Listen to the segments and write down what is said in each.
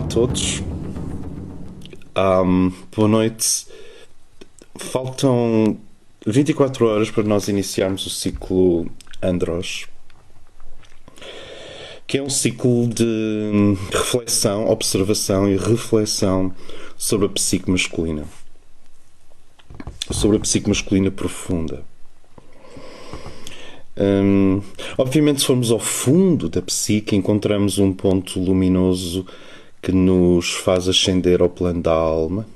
todos. Boa noite. Faltam 24 horas para nós iniciarmos o ciclo Andros, que é um ciclo de reflexão, observação e reflexão sobre a psique masculina. Sobre a psique masculina profunda. Obviamente, se formos ao fundo da psique, encontramos um ponto luminoso que nos faz ascender ao plano da alma.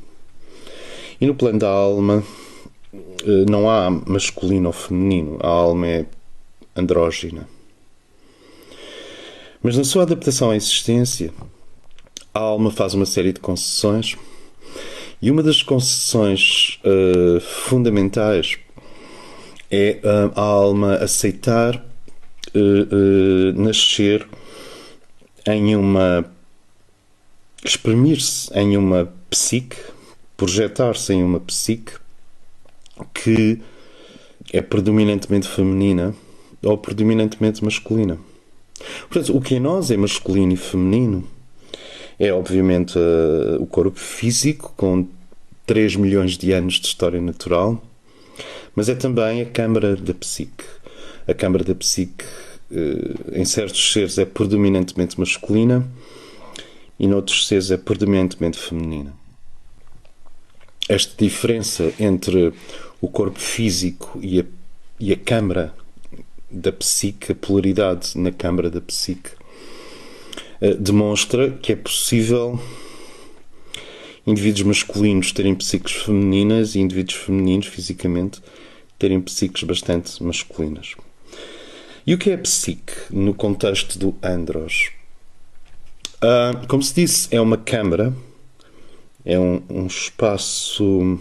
E no plano da alma não há masculino ou feminino, a alma é andrógina. Mas na sua adaptação à existência, a alma faz uma série de concessões, e uma das concessões fundamentais é a alma aceitar nascer em exprimir-se em uma psique, projetar-se em uma psique que é predominantemente feminina ou predominantemente masculina. Portanto, o que em nós é masculino e feminino é obviamente o corpo físico com 3 milhões de anos de história natural, mas é também a câmara da psique. A câmara da psique, em certos seres, é predominantemente masculina e noutros seres é predominantemente feminina. Esta diferença entre o corpo físico e a câmara da psique, a polaridade na câmara da psique, demonstra que é possível indivíduos masculinos terem psiques femininas e indivíduos femininos, fisicamente, terem psiques bastante masculinas. E o que é a psique no contexto do Andros? Como se disse, é uma câmara, é um espaço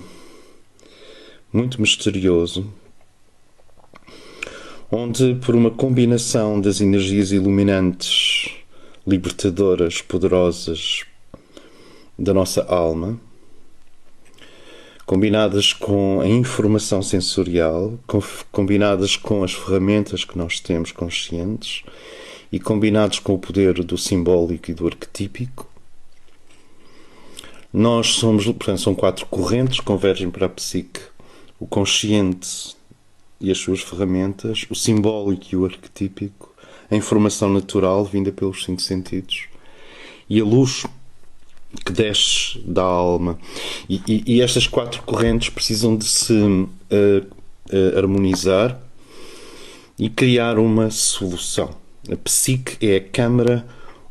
muito misterioso, onde, por uma combinação das energias iluminantes, libertadoras, poderosas da nossa alma, combinadas com a informação sensorial, combinadas com as ferramentas que nós temos conscientes e combinados com o poder do simbólico e do arquetípico, nós somos, portanto, são 4 correntes que convergem para a psique: o consciente e as suas ferramentas, o simbólico e o arquetípico, a informação natural vinda pelos 5 sentidos e a luz que desce da alma. E estas 4 correntes precisam de se harmonizar e criar uma solução. A psique é a câmara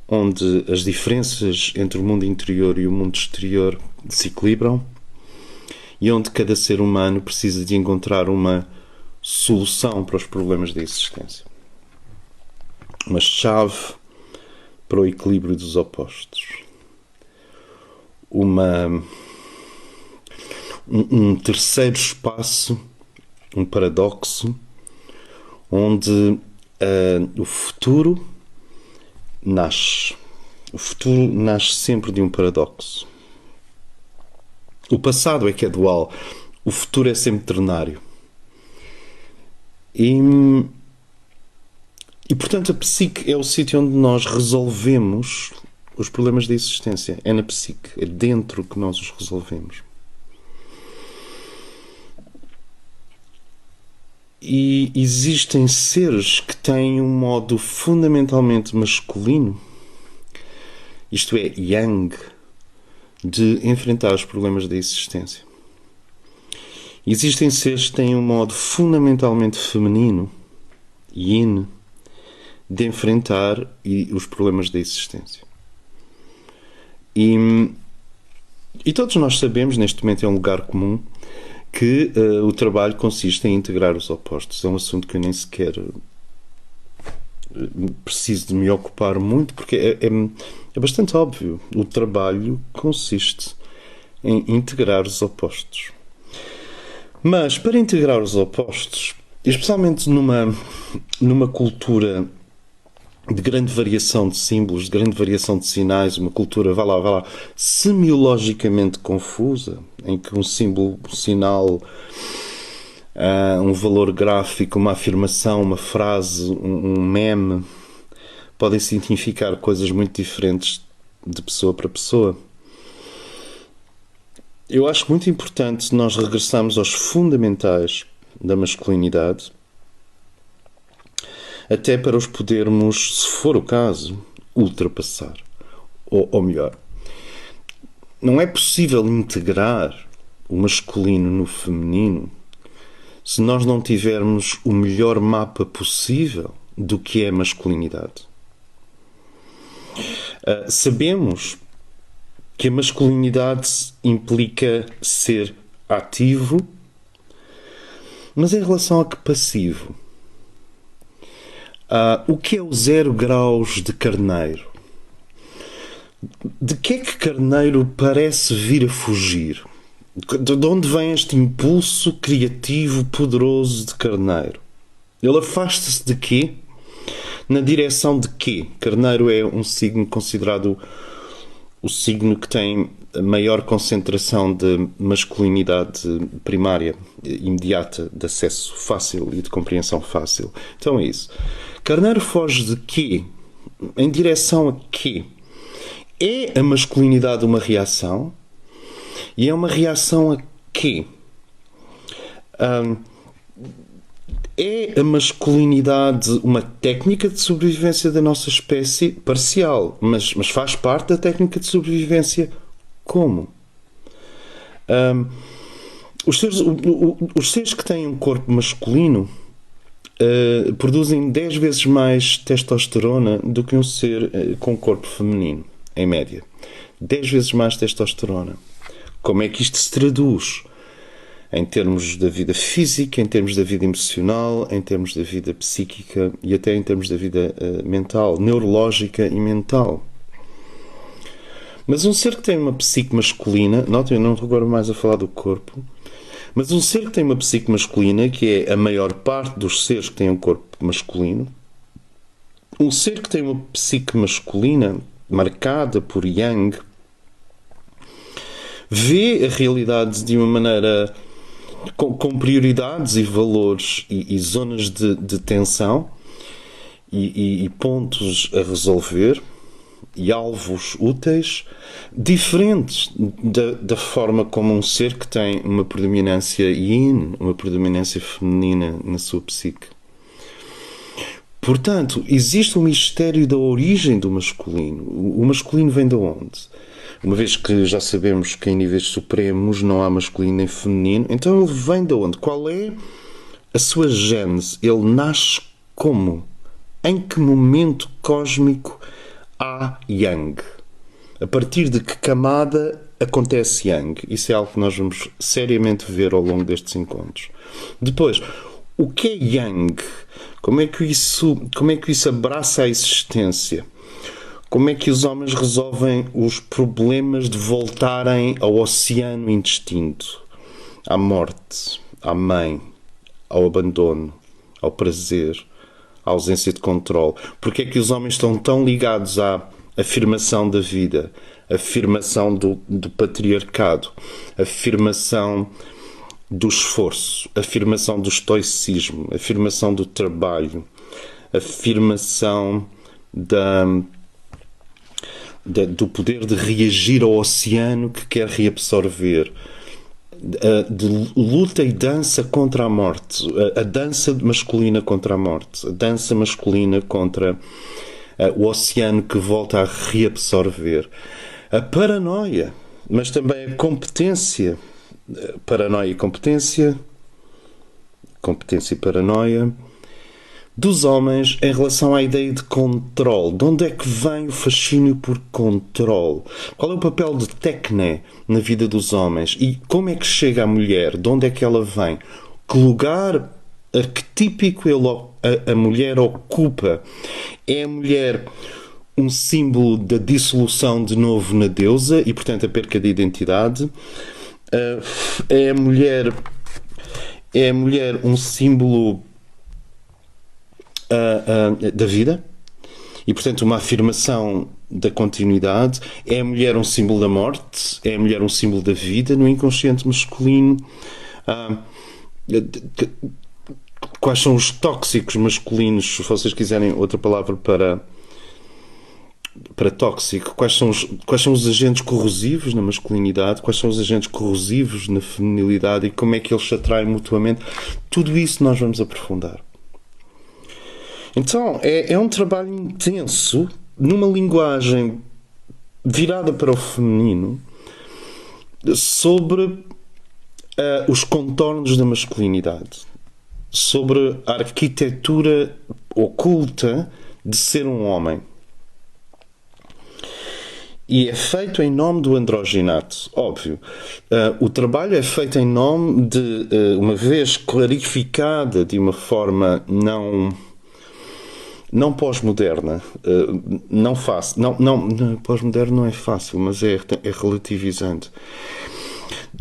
onde as diferenças entre o mundo interior e o mundo exterior se equilibram e onde cada ser humano precisa de encontrar uma solução para os problemas da existência. Uma chave para o equilíbrio dos opostos. Um terceiro espaço, um paradoxo, onde o futuro nasce. O futuro nasce sempre de um paradoxo. O passado é que é dual, o futuro é sempre ternário. E portanto, a psique é o sítio onde nós resolvemos os problemas da existência. É na psique, é dentro que nós os resolvemos. E existem seres que têm um modo fundamentalmente masculino, isto é, yang, de enfrentar os problemas da existência. Existem seres que têm um modo fundamentalmente feminino, yin, de enfrentar os problemas da existência. E todos nós sabemos, neste momento é um lugar comum, que o trabalho consiste em integrar os opostos. É um assunto que eu nem sequer preciso de me ocupar muito, porque é bastante óbvio. O trabalho consiste em integrar os opostos. Mas para integrar os opostos, especialmente numa cultura de grande variação de símbolos, de grande variação de sinais, uma cultura, vá lá, semiologicamente confusa, em que um símbolo, um sinal, um valor gráfico, uma afirmação, uma frase, um meme, podem significar coisas muito diferentes de pessoa para pessoa. Eu acho muito importante nós regressarmos aos fundamentais da masculinidade, até para os podermos, se for o caso, ultrapassar. Ou melhor, não é possível integrar o masculino no feminino se nós não tivermos o melhor mapa possível do que é a masculinidade. Sabemos que a masculinidade implica ser ativo, mas em relação a que passivo? O que é o 0 graus de Carneiro? De que é que Carneiro parece vir a fugir? De onde vem este impulso criativo poderoso de Carneiro? Ele afasta-se de quê? Na direção de quê? Carneiro é um signo considerado o signo que tem a maior concentração de masculinidade primária, imediata, de acesso fácil e de compreensão fácil. Então é isso. Carneiro foge de quê? Em direção a quê? É a masculinidade uma reação? E é uma reação a quê? É a masculinidade uma técnica de sobrevivência da nossa espécie? Parcial, mas faz parte da técnica de sobrevivência. Como? Os seres que têm um corpo masculino produzem 10 vezes mais testosterona do que um ser com corpo feminino, em média. 10 vezes mais testosterona. Como é que isto se traduz? Em termos da vida física, em termos da vida emocional, em termos da vida psíquica e até em termos da vida mental, neurológica e mental. Mas um ser que tem uma psique masculina, notem, eu não estou agora mais a falar do corpo, mas um ser que tem uma psique masculina, que é a maior parte dos seres que têm um corpo masculino, um ser que tem uma psique masculina marcada por Yang, vê a realidade de uma maneira com prioridades e valores e zonas de tensão e pontos a resolver e alvos úteis diferentes da forma como um ser que tem uma predominância yin, uma predominância feminina na sua psique. Portanto, existe um mistério da origem do masculino. O masculino vem de onde? Uma vez que já sabemos que em níveis supremos não há masculino nem feminino, então ele vem de onde? Qual é a sua gênese? Ele nasce como? Em que momento cósmico há Yang? A partir de que camada acontece Yang? Isso é algo que nós vamos seriamente ver ao longo destes encontros. Depois, o que é Yang? Como é que isso abraça a existência? Como é que os homens resolvem os problemas de voltarem ao oceano indistinto? À morte, à mãe, ao abandono, ao prazer, à ausência de controle. Porque é que os homens estão tão ligados à afirmação da vida, à afirmação do patriarcado, à afirmação do esforço, à afirmação do estoicismo, à afirmação do trabalho, à afirmação do poder de reagir ao oceano que quer reabsorver, de luta e dança contra a morte, a dança masculina contra a morte, a dança masculina contra o oceano que volta a reabsorver, a paranoia, mas também a competência, paranoia e competência e paranoia, dos homens em relação à ideia de controle. De onde é que vem o fascínio por controle? Qual é o papel de Tecne na vida dos homens? E como é que chega à mulher? De onde é que ela vem? Que lugar arquetípico a mulher ocupa? É a mulher um símbolo da dissolução de novo na deusa e, portanto, a perca de identidade? É a mulher um símbolo da vida e, portanto, uma afirmação da continuidade? É a mulher um símbolo da morte? É a mulher um símbolo da vida no inconsciente masculino? Quais são os tóxicos masculinos, se vocês quiserem outra palavra para tóxico? Quais são os agentes corrosivos na masculinidade? Quais são os agentes corrosivos na feminilidade? E como é que eles se atraem mutuamente? Tudo isso nós vamos aprofundar. Então, é um trabalho intenso, numa linguagem virada para o feminino, sobre os contornos da masculinidade, sobre a arquitetura oculta de ser um homem. E é feito em nome do androginato, óbvio. O trabalho é feito em nome de, uma vez clarificada de uma forma não pós-moderna, não fácil, não, pós-moderno não é fácil, mas é relativizante.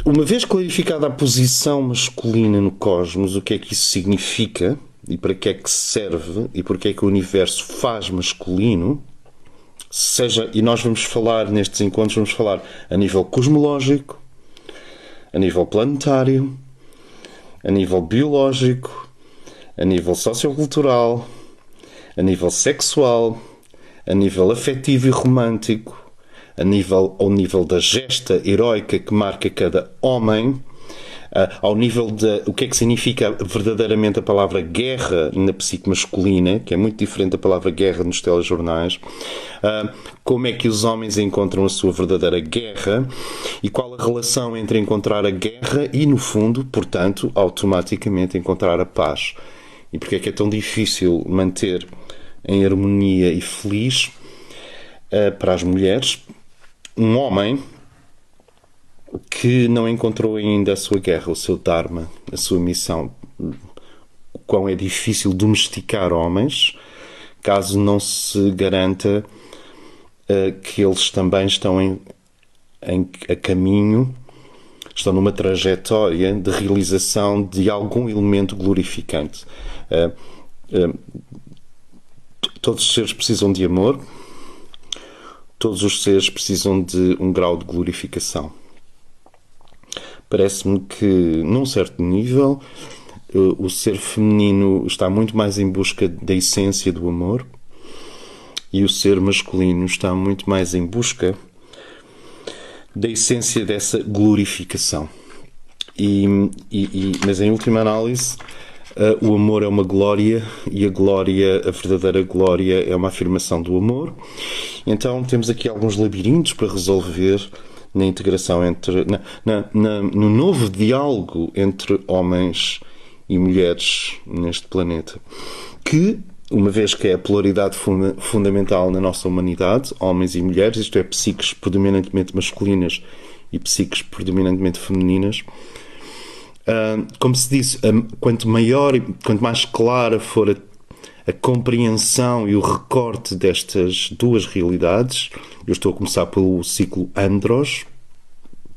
Uma vez clarificada a posição masculina no cosmos, o que é que isso significa e para que é que serve e porque é que o universo faz masculino, e nós vamos falar nestes encontros, vamos falar a nível cosmológico, a nível planetário, a nível biológico, a nível sociocultural, a nível sexual, a nível afetivo e romântico, ao nível da gesta heroica que marca cada homem, ao nível de o que é que significa verdadeiramente a palavra guerra na psique masculina, que é muito diferente da palavra guerra nos telejornais, como é que os homens encontram a sua verdadeira guerra e qual a relação entre encontrar a guerra e, no fundo, portanto, automaticamente encontrar a paz. E porque é que é tão difícil manter em harmonia e feliz para as mulheres um homem que não encontrou ainda a sua guerra, o seu dharma, a sua missão. O quão é difícil domesticar homens, caso não se garanta que eles também estão a caminho, estão numa trajetória de realização de algum elemento glorificante. Todos os seres precisam de amor, todos os seres precisam de um grau de glorificação. Parece-me que, num certo nível, o ser feminino está muito mais em busca da essência do amor e o ser masculino está muito mais em busca da essência dessa glorificação. Mas, em última análise, o amor é uma glória e a verdadeira glória é uma afirmação do amor. Então temos aqui alguns labirintos para resolver na integração no novo diálogo entre homens e mulheres neste planeta, que, uma vez que é a polaridade fundamental na nossa humanidade, homens e mulheres, isto é, psiques predominantemente masculinas e psiques predominantemente femininas, como se disse, quanto mais clara for a compreensão e o recorte destas duas realidades, eu estou a começar pelo ciclo Andros,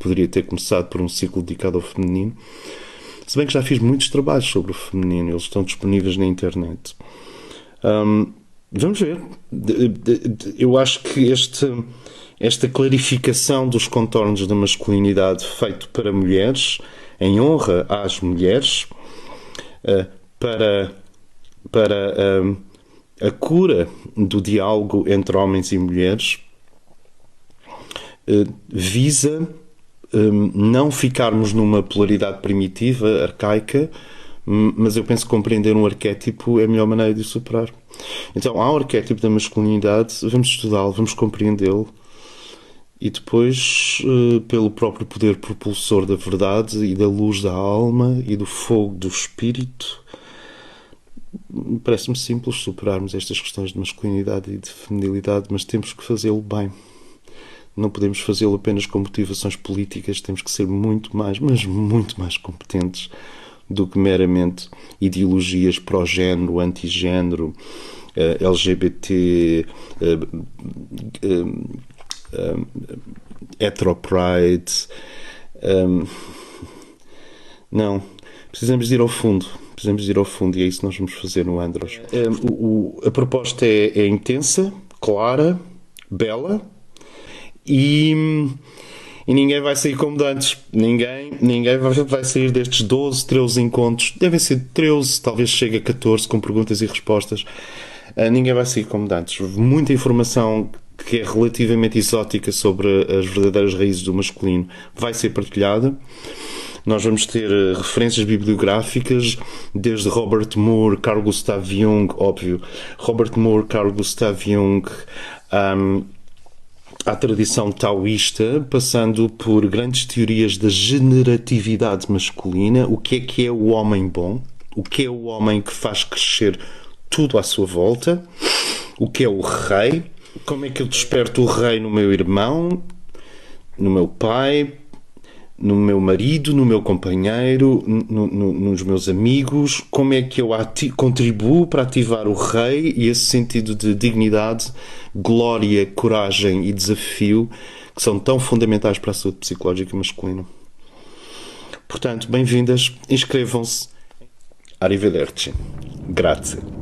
poderia ter começado por um ciclo dedicado ao feminino, se bem que já fiz muitos trabalhos sobre o feminino, eles estão disponíveis na internet. Vamos ver. Eu acho que esta clarificação dos contornos da masculinidade feito para mulheres, em honra às mulheres, para a cura do diálogo entre homens e mulheres, visa não ficarmos numa polaridade primitiva, arcaica, mas eu penso que compreender um arquétipo é a melhor maneira de o superar. Então, há o arquétipo da masculinidade, vamos estudá-lo, vamos compreendê-lo, e depois, pelo próprio poder propulsor da verdade e da luz da alma e do fogo do espírito, parece-me simples superarmos estas questões de masculinidade e de feminilidade, mas temos que fazê-lo bem. Não podemos fazê-lo apenas com motivações políticas, temos que ser muito mais, mas muito mais competentes do que meramente ideologias pró-género, anti-género, LGBT, hetero-pride. Não, precisamos de ir ao fundo. E é isso que nós vamos fazer no Andros. A proposta é intensa, clara, bela, e ninguém vai sair como de antes. Ninguém vai sair destes 12, 13 encontros. Devem ser 13, talvez chegue a 14, com perguntas e respostas. Ninguém vai sair como de antes. Muita informação que é relativamente exótica sobre as verdadeiras raízes do masculino, vai ser partilhada. Nós vamos ter referências bibliográficas, desde Robert Moore, Carl Gustav Jung, óbvio, Robert Moore, Carl Gustav Jung, à tradição taoísta, passando por grandes teorias da generatividade masculina, o que é o homem bom, o que é o homem que faz crescer tudo à sua volta, o que é o rei, como é que eu desperto o rei no meu irmão, no meu pai, no meu marido, no meu companheiro, nos meus amigos, como é que eu contribuo para ativar o rei e esse sentido de dignidade, glória, coragem e desafio que são tão fundamentais para a saúde psicológica masculina. Portanto, bem-vindas, inscrevam-se. Arrivederci. Grazie.